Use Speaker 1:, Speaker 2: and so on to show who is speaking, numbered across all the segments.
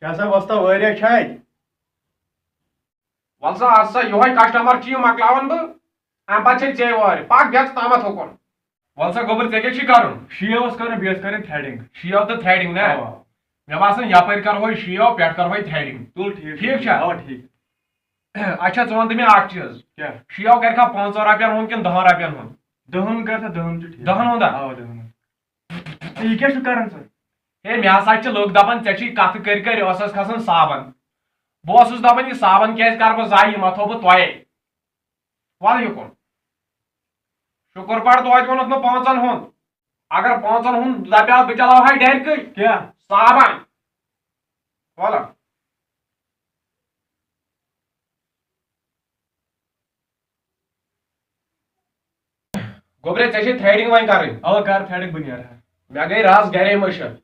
Speaker 1: کیا سا وسطہ واریاہ چھاے
Speaker 2: ول سا آج سا یہ کسٹمر چھ مکلاون بہ ام پتہ چھ ژے وار پک بیت تامت ہوکن ول سا گوبر ژے کیا کرن
Speaker 1: شیوس کرن بیس کرن تھریڈنگ
Speaker 2: شیو تو تھریڈنگ نا مے باسان یپر کرو شیو پٮ۪ٹھ کرو تھریڈنگ
Speaker 1: تل ٹھیک
Speaker 2: ٹھیک چھا
Speaker 1: اوا ٹھیک
Speaker 2: اچھا ژٕ ون مے اکھ چیز
Speaker 1: کیا
Speaker 2: شیو کرکھا 500 رۄپین ہُنٛد کِنہٕ 10 رۄپین ہُنٛد
Speaker 1: دہن کر تھا دہن چھ ٹھیک
Speaker 2: 10 ہُنٛد
Speaker 1: اوا دہن یہ کیا چھ کران سر
Speaker 2: ہے مے ہسا چھ لُکھ دپان ژےٚ چھی کتھ کٔرۍ کٔرۍ ٲسس کھسان صابن بہٕ اوسُس دپان یہِ صابن کیازِ کر بہٕ ضایع ما تھوو بہٕ تۄہے ول یُکُن شُکر پڑ توتہِ ووٚنُتھ نہٕ 5 ہُنٛد اگر 5 ہُنٛد دپیٛاو بہٕ چلاوہا ڈرکٕے
Speaker 1: کیا
Speaker 2: صابن وَلہٕ گوبرے ژےٚ چھے تھریڈنگ وۄنۍ کرٕنۍ
Speaker 1: اوا کر تھریڈنگ بہ نیرہا
Speaker 2: مےٚ گٔے رز گرے مٔشِتھ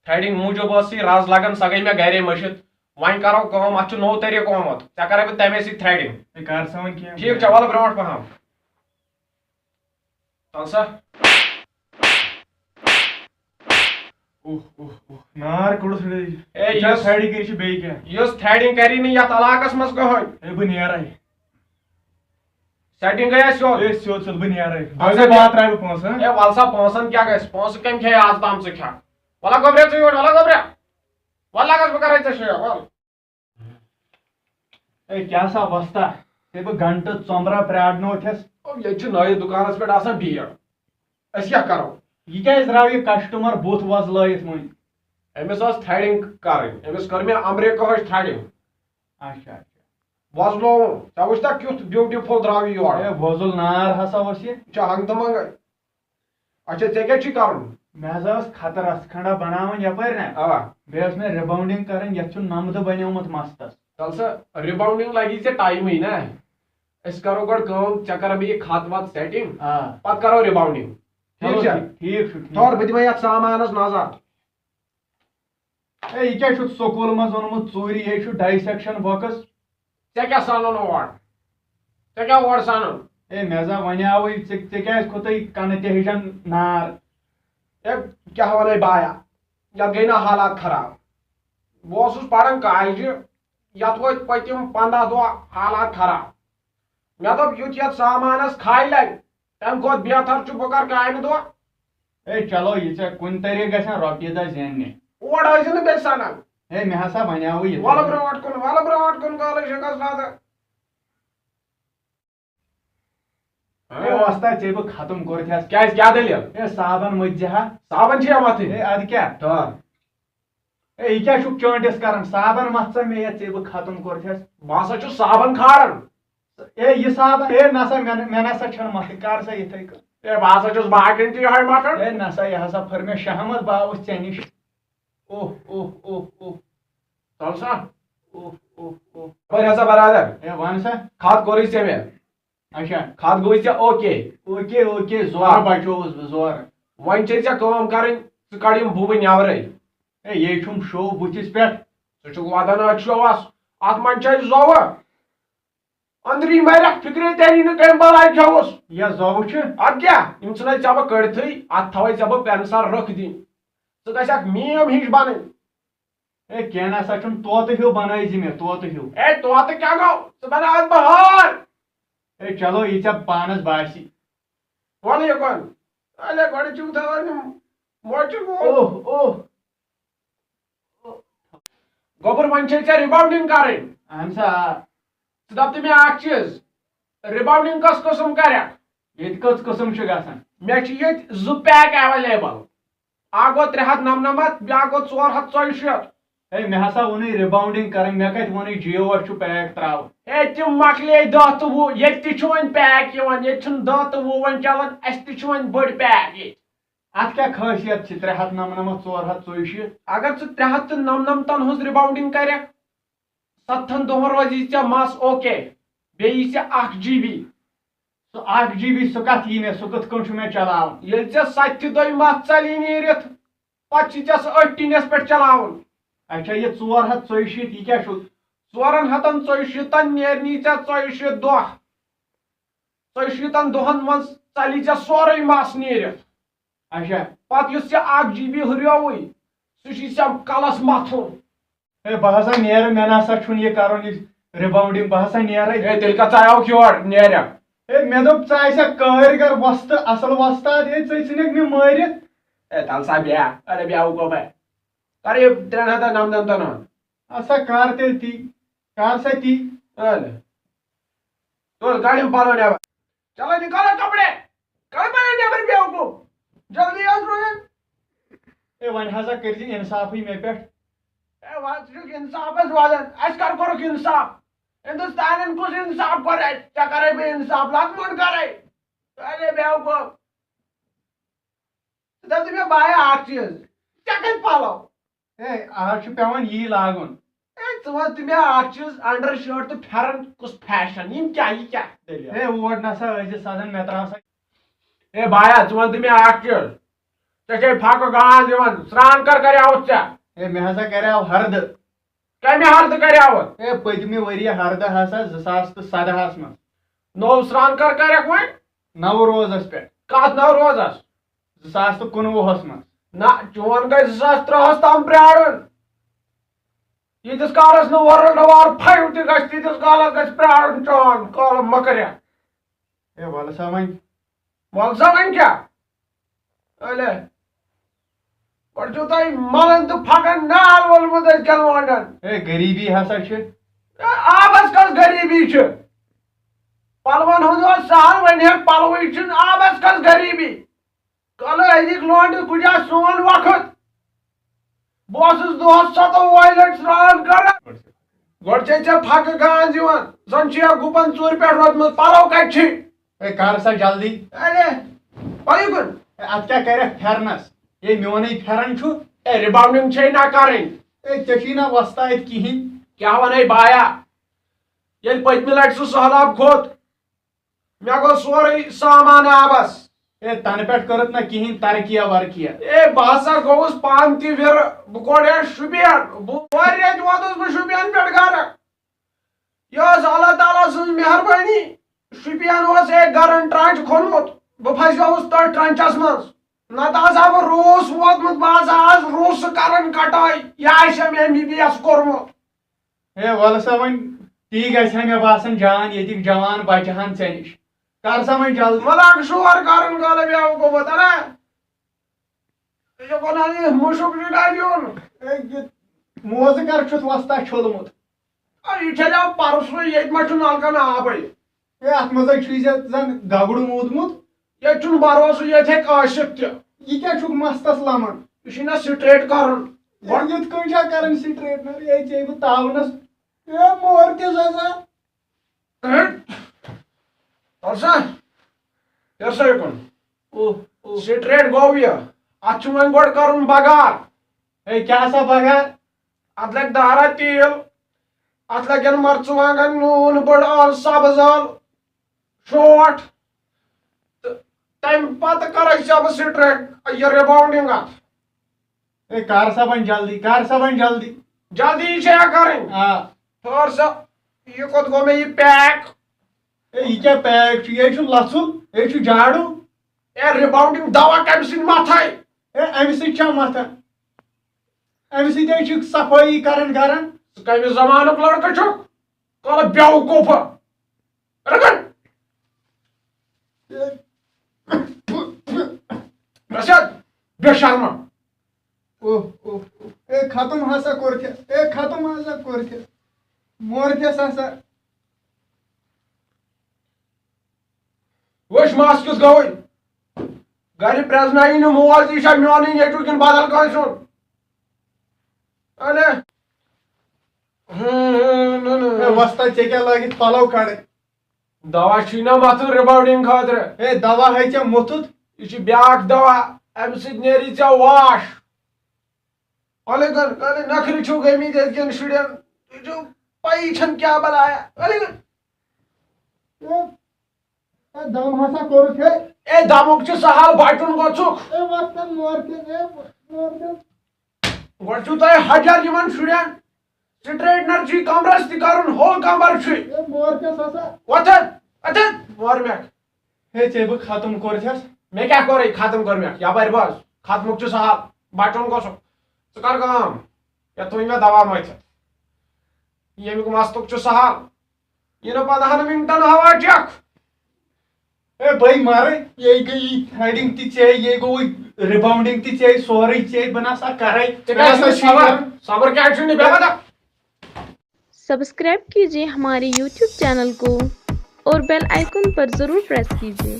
Speaker 2: تھریڈنگ موٗجوٗب ٲس یہِ رز لگان سۄ گٔے مےٚ گرے مٔشِتھ وۄنۍ کرو کٲم اتھ چھُ نوٚو طریٖقہٕ آمُت ژےٚ کرے بہٕ تمے سۭتۍ تھریڈنگ
Speaker 1: یہ کر سا وۄنۍ کینٛہہ
Speaker 2: ٹھیٖک چھا وَلہٕ برونٛٹھ پہم تل سا
Speaker 1: اوہ اوہ اوہ نار کوڑس
Speaker 2: اے
Speaker 1: یہ
Speaker 2: یُس
Speaker 1: تھریڈنگ کر چھ بیٚیہِ کیٛاہ
Speaker 2: یُس تھریڈنگ کری نہٕ یتھ علاقس منٛز کٕہٕنۍ
Speaker 1: ہے بہ نیرا
Speaker 2: سیٹنگ گٔے سیوٚد
Speaker 1: اے سیود سیود بہ نیرا
Speaker 2: اچھا
Speaker 1: بات تراے بہ پونسہٕ
Speaker 2: اے ول سا پونٛسن کیٛاہ گژھِ پونٛسہٕ کٔمۍ کھیٚیہِ آز تام ژٕ کھٮ۪کھ وَلا گوبرے ژٕ یور وَلا گوبرے وَل لگس بہٕ کرے ژےٚ شیو وَل
Speaker 1: اے کیا سا وسطہ ژے بہ گنٹہٕ ژۄمبرا پرٛارنو چھس
Speaker 2: ییٚتہِ چھُ نٲیِس دُکانس پٮ۪ٹھ آسان بھیڑ أسۍ کیٛاہ کرو
Speaker 1: یہ کیازِ درٛاو یہ کسٹمر بُتھ وۄزلٲیِتھ وۄنۍ
Speaker 2: أمِس ٲس تھریڈنگ کرٕنۍ أمِس کٔر مےٚ امریکہٕچ تھریڈنگ
Speaker 1: اچھا اچھا
Speaker 2: وۄزلووُن ژےٚ وٕچھتا کیُتھ بیوٗٹِفُل درٛاو یہِ یورٕ
Speaker 1: اے وۄزُل نار ہسا اوس یہ
Speaker 2: یہِ چھُ ہنٛگ تہٕ منٛگے اچھا ژےٚ کیٛاہ چھُے کرُن
Speaker 1: مےٚ ہسا ٲس خطر رس کھنڈا بناوٕنۍ یپٲرۍ نا
Speaker 2: آ
Speaker 1: بیٚیہِ ٲس مےٚ رِباوڈنگ کرٕنۍ یتھ چھُ نمدٕ بنیومُت مستس
Speaker 2: تل سا رِباوڈنگ لگی ژےٚ ٹایمٕے نا أسۍ کرو گۄڈٕ کٲم ژےٚ کرو بہٕ یہِ خط وت سیٹنگ
Speaker 1: آ
Speaker 2: پتہٕ کرو رِباوڈنگ ٹھیٖک چھا
Speaker 1: ٹھیٖک چھُ
Speaker 2: تھور بہٕ دِمے یتھ سامانس نظر
Speaker 1: اے یہ کیٛاہ چھُتھ سکوٗل منٛز اوٚنمُت ژوٗرِ یے چھُ ڈایسیکشن بۄکٕس
Speaker 2: ژےٚ کیٛاہ سنُن اور ژےٚ کیٛاہ اور سنُن
Speaker 1: اے مےٚ زا وَنیاوٕے ژےٚ کیٛازِ کھوٚتٕے کنہٕ تہِ ہیٚچھان نار
Speaker 2: ہے کیٛاہ ونے بایا یتھ گٔے نا حالات خراب بہٕ اوسُس پران کالجہِ یتھ وٲتۍ پٔتِم 15 دۄہ حالات خراب مےٚ دوٚپ یُتھ یتھ سامانس کھاے لگہِ تمہِ کھۄتہٕ بہتر چھُ بہٕ کرٕ کامہِ دۄہ
Speaker 1: اے چلو یہِ ژےٚ کُنہِ طریٖقہٕ گژھن رۄپیہِ دہ زیننہِ
Speaker 2: اور ٲسۍ نہٕ بیٚیہِ سنان
Speaker 1: اے مےٚ ہسا وَنیاوٕے یہِ
Speaker 2: وَلہٕ برونٛٹھ کُن کالے شکس نظر
Speaker 1: اے وۄستا ژےٚ بہٕ ختم کوٚرتھس
Speaker 2: کیٛازِ کیٛاہ دٔلیٖل
Speaker 1: اے صابن مٔتۍ زِ ہا
Speaker 2: صابن چھِ یا متھٕنۍ
Speaker 1: اے ادٕ کیٛاہ اے یہِ کیٛاہ چھُکھ چٲنٹِس کران صابن متھ ژٕ مےٚ یتھ ژےٚ بہٕ ختم کوٚرتھس
Speaker 2: بہٕ ہسا چھُس صابن کھاران
Speaker 1: اے یہِ صابن اے نسا مےٚ نسا چھنہٕ متھٕنۍ کر سا یِتھٕے کٔنۍ
Speaker 2: ہے بہٕ ہسا چھُس باقین تہِ یِہوے متھان
Speaker 1: اے نسا یہِ ہسا پھٔر مےٚ شہمت بہٕ آوُس ژےٚ نِش اوہ اوہ اوہ اوہ
Speaker 2: تل سا
Speaker 1: اوہ اوہ اوہ
Speaker 2: وۄنۍ ہسا برادر
Speaker 1: اے وَن سا
Speaker 2: کھاد کوٚرُے ژےٚ مےٚ
Speaker 1: اچھا
Speaker 2: کھاد گوٚوُے ژےٚ اوکے
Speaker 1: اوکے اوکے زورٕ بچووُس بہٕ زورٕ
Speaker 2: وۄنۍ چھے ژےٚ کٲم کرٕنۍ ژٕ کڑ یِم بُبہٕ نیبرٕے
Speaker 1: اے یے چھُم شو بٕتھِس پٮ۪ٹھ
Speaker 2: ژٕ چھُکھ ودان اتھ شووس اتھ منٛز چھے زوٚوٕ أنٛدری مرکھ فِکرے تری نہٕ کمہِ بلاے کھیوُس
Speaker 1: یہِ زوٚوٕ چھِ
Speaker 2: ادٕ کیٛاہ یِم ژھٕنَے ژےٚ بہٕ کٔڑتھٕے اتھ تھاوے ژےٚ بہٕ پٮ۪نسل رٕکھ دِنۍ ژٕ گژھکھ میٖم ہِش بنٕنۍ
Speaker 1: اے کینٛہہ نسا چھُنہٕ طوطہٕ ہیوٗ بنٲیزِ مےٚ طوطہٕ ہیوٗ
Speaker 2: اے توتہِ کیٛاہ گوٚو ژٕ بناوکھ بہٕ ہار
Speaker 1: اے چلو یہِ ژےٚ پانس باسی
Speaker 2: وَلہٕ یِکُن اَلے گۄڈٕ چھُکھ تھاوان یِم موچہِ
Speaker 1: اوہ اوہ
Speaker 2: گوٚبُر وۄنۍ چھے ژےٚ رِباوڈنگ کرٕنۍ
Speaker 1: اہن سا آ
Speaker 2: ژٕ دپ تہٕ مےٚ اکھ چیٖز رِباوڈنگ کۄس قٕسم کرکھ
Speaker 1: ییٚتہِ کٔژ قٕسم چھِ گژھان
Speaker 2: مےٚ چھِ ییٚتہِ 2 پیک ایویلیبل اکھ گوٚو 399 بیاکھ گوٚو 464
Speaker 1: اے مےٚ ہسا ووٚنُے رِباوڈنگ کرٕنۍ مےٚ کتہِ ووٚنُے جِیوس چھُ پیک تراوُن
Speaker 2: ہے تِم مۄکلے 10 تہٕ 20 ییٚتہِ تہِ چھُ وۄنۍ پیک یِوان ییٚتہِ چھُنہٕ 10 تہٕ 20 وۄنۍ چلان اَسہِ تہِ چھُ وۄنۍ بٔڑۍ پیک ییٚتہِ
Speaker 1: اتھ کیٛاہ خٲصیت چھِ 399 464
Speaker 2: اگر ژٕ 399 ہٕنٛز رِباوڈنگ کرکھ 7 دۄہن روزی ژےٚ مس اوکے بیٚیہِ یی ژےٚ 1 GB
Speaker 1: سُہ 1 GB سُہ کتھ یی مےٚ سُہ کِتھ کٔنۍ چھُ مےٚ چلاوُن
Speaker 2: ییٚلہِ ژےٚ 7 دۄہہِ مس ژلی نیٖرِتھ پتہٕ چھِ ژےٚ سُہ 8 ٹیٖنس پٮ۪ٹھ چلاوُن
Speaker 1: اچھا یہِ 464 یہِ کیٛاہ چھُ
Speaker 2: 464 نیرنی ژےٚ 42 دۄہ 42 دۄہن منٛز ژلی ژےٚ سورُے مس نیٖرِتھ
Speaker 1: اچھا
Speaker 2: پتہٕ یُس ژےٚ 1 GB ہُریووُے سُہ چھُی ژےٚ کلس متھُن
Speaker 1: ہے بہ ہسا نیرٕ مےٚ نسا چھُنہٕ یہِ کَرُن یہِ رِباوڈِنٛگ بہ ہسا نیرے
Speaker 2: ہے تیٚلہِ کَتھ ژایاوُکھ یور نیرٮ۪کھ
Speaker 1: ہے مےٚ دوٚپ ژٕ آسٮ۪کھ کٲرۍگر وۄستہٕ اَصٕل وۄستاد ہے ژٕ ژھٕنٮ۪کھ مےٚ مٲرِتھ
Speaker 2: ہے تَل سا بیٚہہ اَرے بیٚہہ گوٚباے کر یہِ 399
Speaker 1: اَسا کر تیٚلہِ تی کر سا تی
Speaker 2: اَلے تُل کڑ یِم پَلو نٮ۪بر چلو نِکالو کپڑے کڑ پَلو نٮ۪بر بیوقوٗف جلدی حظ روزن
Speaker 1: ہے وۄنۍ ہسا کٔرۍزِ اِنصافٕے مےٚ پٮ۪ٹھ
Speaker 2: ہے وۄنۍ چھُکھ اِنصافس روزان اَسہِ کر کوٚرُکھ اِنصاف ہندوستانن کُس اِنصاف کوٚر اَسہِ ژےٚ کَرے بہٕ اِنصاف لۄکمُٹ کَرے اَرے بیوقوٗف ژٕ دَپتہٕ مےٚ بایا اکھ چیٖز ژےٚ کَتہِ پَلو
Speaker 1: ہے آز چھُ پٮ۪وان یی لاگُن
Speaker 2: ہے ژٕ وَن تہٕ مےٚ اکھ چیٖز انڈر شٲٹ تہٕ پھٮ۪رن کُس فیشن یِم کیٛاہ یہِ کیٛاہ دٔلیٖل
Speaker 1: ہے اور نسا ٲسۍ سَزن مےٚ ترٛاو سا
Speaker 2: ہے بایا ژٕ وَن تہٕ مےٚ اکھ چیٖز ژےٚ چھے پھاکہٕ گانٛد یِوان سرٛان کر کریاوُتھ ژےٚ
Speaker 1: ہے مےٚ ہسا کریاو ہردٕ
Speaker 2: کمہِ ہردٕ کریاوُتھ
Speaker 1: ہے پٔتمہِ ؤرۍیہِ ہردٕ ہسا 2017 منٛز
Speaker 2: نوٚو سرٛان کر کریکھ وۄنۍ
Speaker 1: نوروزس پٮ۪ٹھ
Speaker 2: کتھ نوروزس
Speaker 1: 2019 منٛز
Speaker 2: نہ چون گژھِ 2013 تام پیارُن ییٖتِس کالس نہٕ ورلڈ وار 5 تہِ گژھِ تیٖتِس کالس گژھِ پیارُن چون کالہٕ مۄکریا
Speaker 1: ہے وَلہٕ سا وۄنۍ
Speaker 2: وَل سا وۄنۍ کیٛاہ اَلے گۄڈٕ چھُو تۄہہِ ملن تہٕ پھکن نال وولمُت أزۍ کٮ۪ن لونڈن
Speaker 1: ہے غریٖبی ہسا چھِ
Speaker 2: آبس کۄس غریٖبی چھِ پلون ہُنٛد اوس سہل وۄنۍ ہیٚکہِ پلوٕے چھُنہٕ آبس کۄس غریٖبی کالہٕ أزِکۍ لونڈٕ کُجا سون وقت بہٕ اوسُس دۄہس 27 لٹہِ سرٛان کران گۄڈٕ چھے ژےٚ پھکہٕ گانٛد یِوان زن چھُ یا گُپن ژوٗرِ پٮ۪ٹھ روٗدمُت پلو کتہِ چھِ
Speaker 1: ہے کر سا جلدی
Speaker 2: اَلے پایکُن
Speaker 1: ہے اَتھ کیٛاہ کریکھ پھٮ۪رنس ہے میونٕے پھٮ۪رن چھُ
Speaker 2: اے رِباونڈنگ چھے نہ کرٕنۍ
Speaker 1: ہے ژےٚ چھی نہ وۄستاد کِہیٖنۍ
Speaker 2: کیٛاہ ونے بایا ییٚلہِ پٔتمہِ لٹہِ سُہ سہلاب کھوٚت مےٚ گوٚو سورُے سامان آبس
Speaker 1: ہے تنہٕ پٮ۪ٹھ کٔرٕتھ نہ کِہیٖنۍ ترقیہ ورقیہ
Speaker 2: اے بہٕ ہسا گوٚوُس پانہٕ تہِ وِرٕ بہٕ کوٚر ہے شُپین واریاہ تہِ ووتُس بہٕ شُپین پٮ۪ٹھ گرٕ یہِ ٲس اللہ تعالیٰ سٕنٛز مہربٲنی شُپین اوس اے گرن ٹرٛنچ کھوٚنمُت بہٕ پھسیووُس تٔتھۍ ٹرٛنچس منٛز نتہٕ آسہٕ ہا بہٕ روٗس ووتمُت بہٕ آسہٕ ہا آز روٗسہٕ کران کٹٲے یہِ آسہِ ہا مےٚ MBBS کوٚرمُت
Speaker 1: ہے وَلہٕ سا وۄنۍ تی گژھِ ہا مےٚ باسان جان ییٚتِکۍ جوان بچہٕ ہن ژےٚ نِش کر سا وۄنۍ جلدی
Speaker 2: ملک شور کران کالہٕ بیٚہو گوٚمُت اَنا یہِ چھُ وَنان یہِ مُشُک چھُنہ دیُن
Speaker 1: ہے یہِ موزٕ کر چھُتھ وۄستا چھوٚلمُت
Speaker 2: یہِ چھلیو پرسُے ییٚتہِ ما چھُ نلکن آبٕے
Speaker 1: ہے اَتھ منٛزے چھُے ژےٚ زن گگُر موٗدمُت
Speaker 2: ییٚتہِ چھُنہٕ بروسہٕ ییٚتہِ ہیٚکہِ ٲسِتھ تہِ
Speaker 1: یہِ کیٛاہ چھُکھ مستس لمان
Speaker 2: یہِ چھُنہ سٹریٹ کرُن
Speaker 1: گۄڈٕ یِتھ کٔنۍ چھا کران سٹریٹنر ہے ژےٚ بہٕ تاونس ہے مورتِس ہسا
Speaker 2: سا یہِ کُن سٹریٹ گوٚو یہِ اتھ چھُ وۄنۍ گۄڈٕ کرُن بگار
Speaker 1: ہے کیٛاہ سا بگار
Speaker 2: اتھ لگہِ دارا تیٖل اتھ لگن مرژٕوانگن نوٗن بٔڑ ٲل سبز ٲل شونٛٹھ تہٕ تمہِ پتہٕ کرے ژےٚ بہٕ سٹریٹ یہِ رِباونڈنگ اتھ
Speaker 1: ہے کر سا وۄنۍ جلدی کر سا وۄنۍ جلدی
Speaker 2: جلدی یہِ چھےٚ کرٕنۍ
Speaker 1: آ
Speaker 2: ٹھٔہر سا یہِ کوٚت گوٚو مےٚ یہِ پیک
Speaker 1: ہے یہِ کیٛاہ پیک چھُ یے چھُ لژھُل یے چھُ جاڑوٗ
Speaker 2: اے رِباونڈنگ دوا کمہِ سۭتۍ متھے
Speaker 1: ہے امہِ سۭتۍ چھا متھان امہِ سۭتۍ ہے چھُ صفٲیی کران گرن
Speaker 2: ژٕ کمہِ زمانُک لڑکہٕ چھُکھ کالہٕ بیوقوٗفہٕ رگن رشد بے شرمہ
Speaker 1: اوہ اوہ ہے ختم ہسا کوٚرتھس ہے ختم ہسا کوٚرتھس مورتھس ہسا
Speaker 2: وٕچھ مس کِژھ گوٚوٕے گرِ پرٛزنٲیی نہٕ مول تہِ چھا میونٕے نیٚچوٗ کِنہٕ بدل کٲنٛسہِ ہُنٛد اَلے
Speaker 1: ہے وۄستا ژےٚ کیٛاہ لٲگِتھ پلو کڑٕنۍ
Speaker 2: دوا چھُے نہ متھُن رِباونڈنگ خٲطرٕ
Speaker 1: ہے دوا ہے ژےٚ موٚتھُت
Speaker 2: یہِ چھُ بیاکھ دوا امہِ سۭتۍ نیری ژےٚ واش اَلے کر اَلے نخرِ چھِو گٔمٕتۍ أزکٮ۪ن شُرٮ۪ن تُہۍ چھِو پَیی چھَنہٕ کیٛاہ بلایا اَلے کر
Speaker 1: دم ہسا کوٚرُتھ ہے
Speaker 2: اے دمُک چھُ سہل بچُن گوٚژھُکھ
Speaker 1: ہے وۄستا مورتھس ہے مورتھس
Speaker 2: گۄڈٕ چھُو تۄہہِ حجر یِمن شُرٮ۪ن سٹریٹنر چھُے کمرس تہِ کرُن ہول کمبر چھُے
Speaker 1: ہے مورتھس ہسا
Speaker 2: وۄتھن وۄتھن مور مےٚ
Speaker 1: ہے ژےٚ بہٕ ختم کوٚرتھس
Speaker 2: مےٚ کیٛاہ کوٚرُے ختم کوٚر مےٚ یپٲرۍ بوز ختمُک چھُ سہل بچُن گوٚژھُکھ ژٕ کر کٲم یا تھوٚوُے مےٚ دوا مٔتھِتھ ییٚمیُک مستُک چھُ سہل یہِ نہٕ 15 منٹن ہوا چیک
Speaker 1: اے بھائی مارے یہ گئی ہیڈنگ تی چے یہ گوئی ریباؤنڈنگ تی چے سورے چے بنا سا کرے
Speaker 2: صبر کیا چھُنہٕ بے پتہ
Speaker 3: سبسکرائب کیجیے ہمارے یوٹیوب چینل کو اور بیل آئیکن پر ضرور پریس کیجیے